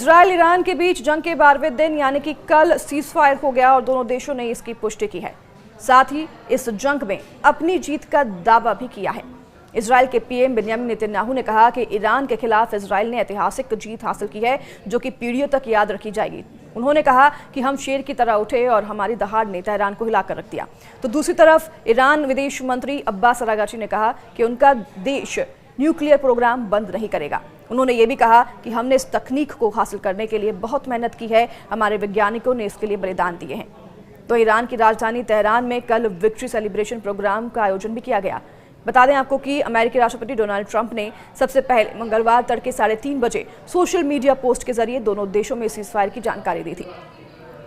Israel Iran के बीच जंग के 12वें दिन यानी कि कल सीजफायर हो गया और दोनों देशों ने इसकी पुष्टि की है। साथ ही इस जंग में अपनी जीत का दावा भी किया है। इजराइल के पीएम बेंजामिन नेतन्याहू ने कहा कि ईरान के खिलाफ इजराइल ने ऐतिहासिक जीत हासिल की है, जो कि पीढ़ियों तक याद रखी जाएगी। उन्होंने कहा कि हम शेर की तरह उठे और हमारी दहाड़ ने तेहरान को हिलाकर रख दिया। तो दूसरी तरफ ईरान विदेश मंत्री अब्बास अरागाची ने कहा कि उनका देश न्यूक्लियर प्रोग्राम बंद नहीं करेगा। उन्होंने ये भी कहा कि हमने इस तकनीक को हासिल करने के लिए बहुत मेहनत की है, हमारे वैज्ञानिकों ने इसके लिए बलिदान दिए हैं। तो ईरान की राजधानी तेहरान में कल विक्ट्री सेलिब्रेशन प्रोग्राम का आयोजन भी किया गया। बता दें आपको कि अमेरिकी राष्ट्रपति डोनाल्ड ट्रंप ने सबसे पहले मंगलवार तड़के 3:30 बजे सोशल मीडिया पोस्ट के जरिए दोनों देशों में सीजफायर की जानकारी दी थी।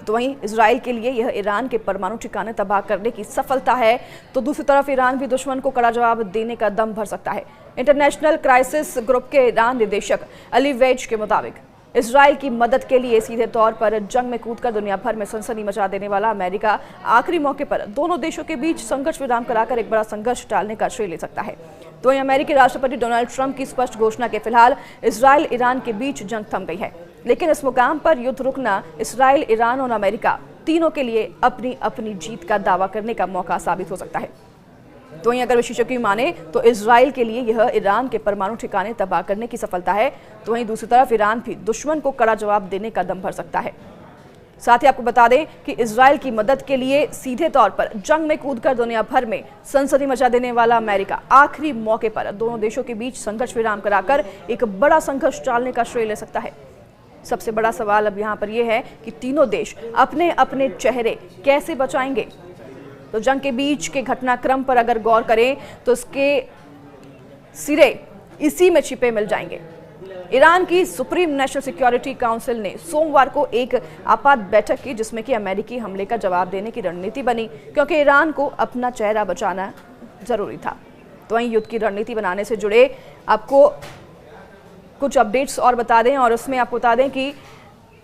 तो वहीं इजराइल के लिए यह ईरान के परमाणु ठिकाने तबाह करने की सफलता है, तो दूसरी तरफ ईरान भी दुश्मन को कड़ा जवाब देने का दम भर सकता है। इंटरनेशनल क्राइसिस ग्रुप के ईरान निदेशक अली वेज के मुताबिक इजराइल की मदद के लिए सीधे तौर पर जंग में कूदकर दुनिया भर में सनसनी मचा देने वाला अमेरिका आखिरी मौके पर दोनों देशों के बीच संघर्ष विराम कराकर एक बड़ा संघर्ष टालने का श्रेय ले सकता है। तो वहीं अमेरिकी राष्ट्रपति डोनाल्ड ट्रंप की स्पष्ट घोषणा के फिलहाल इजराइल ईरान के बीच जंग थम गई है, लेकिन इस मुकाम पर युद्ध रुकना इजराइल, ईरान और अमेरिका तीनों के लिए अपनी अपनी जीत का दावा करने का मौका साबित हो सकता है। तो वहीं अगर विशेषज्ञों की माने तो इजराइल के लिए यह ईरान के परमाणु ठिकाने तबाह करने की सफलता है, तो वहीं दूसरी तरफ ईरान भी दुश्मन को कड़ा जवाब देने का दम भर सकता है। साथ ही आपको बता दें कि इजराइल की मदद के लिए सीधे तौर पर जंग में कूदकर दुनिया भर में सनसनी मचा देने वाला अमेरिका आखिरी मौके पर दोनों देशों के बीच संघर्ष विराम कराकर एक बड़ा संघर्ष टालने का श्रेय ले सकता है। सबसे बड़ा सवाल अब यहाँ पर यह है कि तीनों देश अपने अपने चेहरे कैसे बचाएंगे। तो जंग के बीच के घटनाक्रम पर अगर गौर करें तो इसके सिरे इसी में छिपे मिल जाएंगे। ईरान की सुप्रीम नेशनल सिक्योरिटी काउंसिल ने सोमवार को एक आपात बैठक की, जिसमें कि अमेरिकी हमले का जवाब देने की रणनीति बनी, क्योंकि ईरान को अपना चेहरा बचाना जरूरी था। तो वहीं युद्ध की रणनीति बनाने से जुड़े आपको कुछ अपडेट्स और बता दें, और उसमें आपको बता दें कि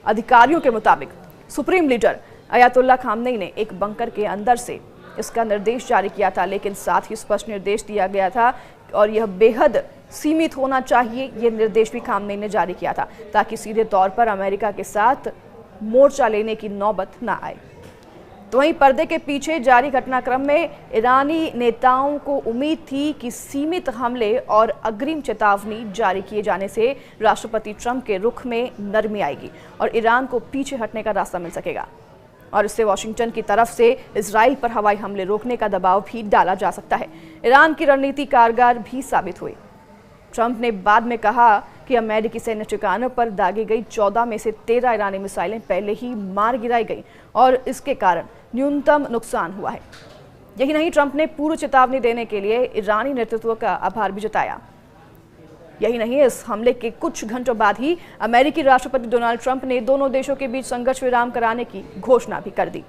अधिकारियों के मुताबिक सुप्रीम लीडर अयातुल्ला खामनेई ने एक बंकर के अंदर से इसका निर्देश जारी किया था, लेकिन साथ ही स्पष्ट निर्देश दिया गया था और यह बेहद सीमित होना चाहिए। यह निर्देश भी खामनेई ने जारी किया था ताकि सीधे तौर पर अमेरिका के साथ मोर्चा लेने की नौबत ना आए। तो वहीं पर्दे के पीछे जारी घटनाक्रम में ईरानी नेताओं को उम्मीद थी कि सीमित हमले और अग्रिम चेतावनी जारी किए जाने से राष्ट्रपति ट्रंप के रुख में नरमी आएगी और ईरान को पीछे हटने का रास्ता मिल सकेगा, और इससे वॉशिंगटन की तरफ से इजराइल पर हवाई हमले रोकने का दबाव भी डाला जा सकता है। ईरान की रणनीति कारगर भी साबित हुई। ट्रंप ने बाद में कहा कि अमेरिकी सैन्य ठिकानों पर दागी गई 14 में से 13 ईरानी मिसाइलें पहले ही मार गिराई गई और इसके कारण न्यूनतम नुकसान हुआ है। यही नहीं, ट्रंप ने पूर्व चेतावनी देने के लिए ईरानी नेतृत्व का आभार भी जताया। यही नहीं, इस हमले के कुछ घंटों बाद ही अमेरिकी राष्ट्रपति डोनाल्ड ट्रंप ने दोनों देशों के बीच संघर्ष विराम कराने की घोषणा भी कर दी।